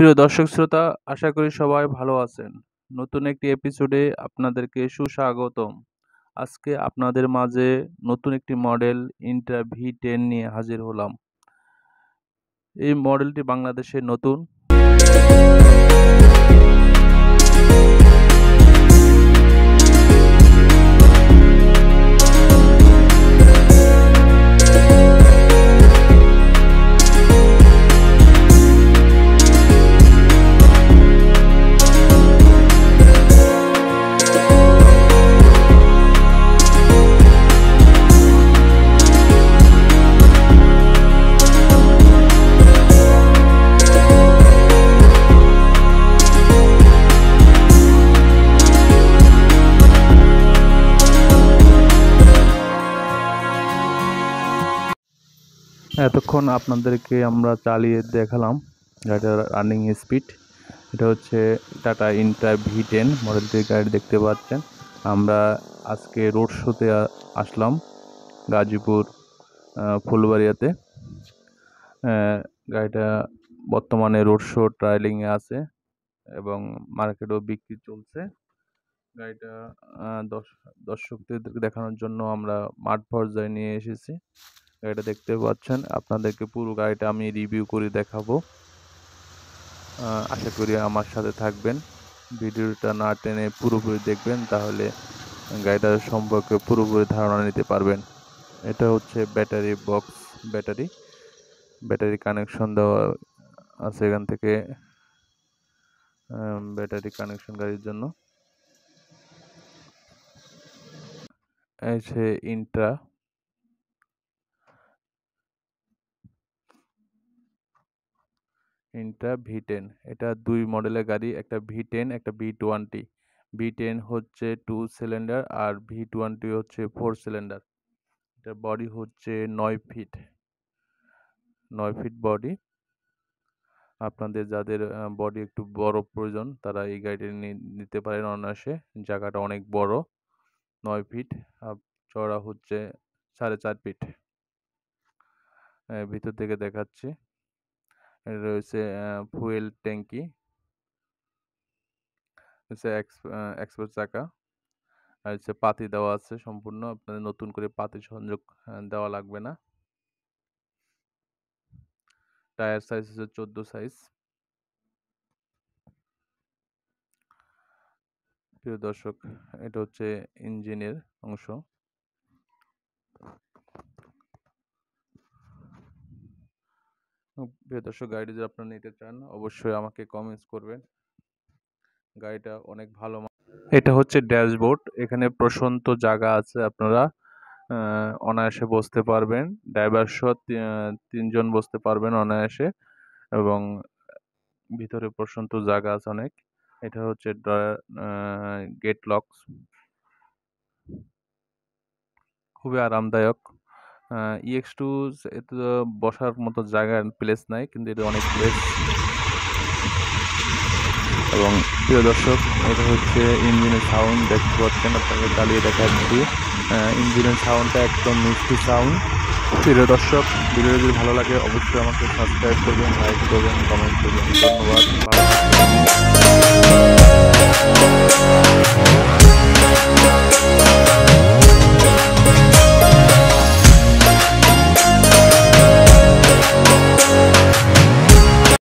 প্রিয় দর্শক শ্রোতা, আশা করি সবাই ভালো আছেন। নতুন একটি এপিসোডে আপনাদেরকে সুস্বাগতম। আজকে আপনাদের মাঝে নতুন একটি মডেল ইন্ট্রা V10 নিয়ে হাজির হলাম। এই মডেলটি বাংলাদেশে নতুন। এতক্ষণ আপনাদেরকে আমরা চালিয়ে দেখালাম গাড়িটার রানিং স্পিড। এটা হচ্ছে টাটা ইন্ট্রা V10 মডেলটির গাড়ি দেখতে পাচ্ছেন। আমরা আজকে রোড শোতে আসলাম গাজীপুর ফুলবাড়িয়াতে। গাড়িটা বর্তমানে রোড শো ট্রায়ালিংয়ে আছে এবং মার্কেটেও বিক্রি চলছে। গাড়িটা দর্শকদের দেখানোর জন্য আমরা মাঠ পর্যায়ে নিয়ে এসেছি। গাড়িটা দেখতে পাচ্ছেন, আপনাদেরকে পুরো গাড়িটা আমি রিভিউ করে দেখাবো। আশা করি আমার সাথে থাকবেন, ভিডিওটা না টেনে পুরোপুরি দেখবেন, তাহলে গাড়িটার সম্পর্কে পুরোপুরি ধারণা নিতে পারবেন। এটা হচ্ছে ব্যাটারি বক্স, ব্যাটারি কানেকশন দেওয়া আছে এখান থেকে, ব্যাটারি কানেকশন গাড়ির জন্য। এই যে ইন্ট্রা V10, এটা দুই মডেলের গাড়ি, একটা V10 একটা V20। V10 হচ্ছে 2 সিলিন্ডার আর V20 হচ্ছে 4 সিলিন্ডার। এটার বডি হচ্ছে 9 ফিট বডি। আপনাদের যাদের বডি একটু বড় প্রয়োজন তারা এই গাড়িটি নিতে পারেন অনায়াসে। জায়গাটা অনেক বড়, 9 ফিট, চওড়া হচ্ছে 4.5 ফিট। ভিতর থেকে দেখাচ্ছি। রয়েছে ফুয়েল ট্যাঙ্কি, এক্সপ্রেস চাকা, আর হচ্ছে পাতি দেওয়া আছে সম্পূর্ণ। আপনাদের নতুন করে পাতি সংযোগ দেওয়া লাগবে না। টায়ার সাইজ হচ্ছে 14 সাইজ। প্রিয় দর্শক, এটা হচ্ছে ইঞ্জিনের অংশ। প্রিয় দর্শক, গাড়িটি যদি আপনারা নিতে চান অবশ্যই আমাকে কমেন্টস করবেন। গাড়িটা অনেক ভালো। এটা হচ্ছে ড্যাশবোর্ড, এখানে প্রশস্ত জায়গা আছে, আপনারা অনায়াসে বসতে পারবেন। ড্রাইভার সহ 3 জন বসতে পারবেন অনায়াসে, এবং ভিতরে প্রশস্ত জায়গা আছে অনেক। এটা হচ্ছে গেট লকস, খুবই আরামদায়ক। EX2 এতে বসার মতো জায়গা প্লেস নাই, কিন্তু এটা অনেক প্লেস। এবং প্রিয় দর্শক, এটা হচ্ছে ইঞ্জিনের সাউন্ড, দেখতে পাচ্ছেন, আপনাকে চালিয়ে দেখাচ্ছি। ইঞ্জিনের সাউন্ডটা একদম মিষ্টি সাউন্ড। প্রিয় দর্শক, ভিডিও যদি ভালো লাগে অবশ্যই আমাকে সাবস্ক্রাইব করবেন, লাইক করবেন, কমেন্ট করবেন। ধন্যবাদ, ভালো থাকবেন।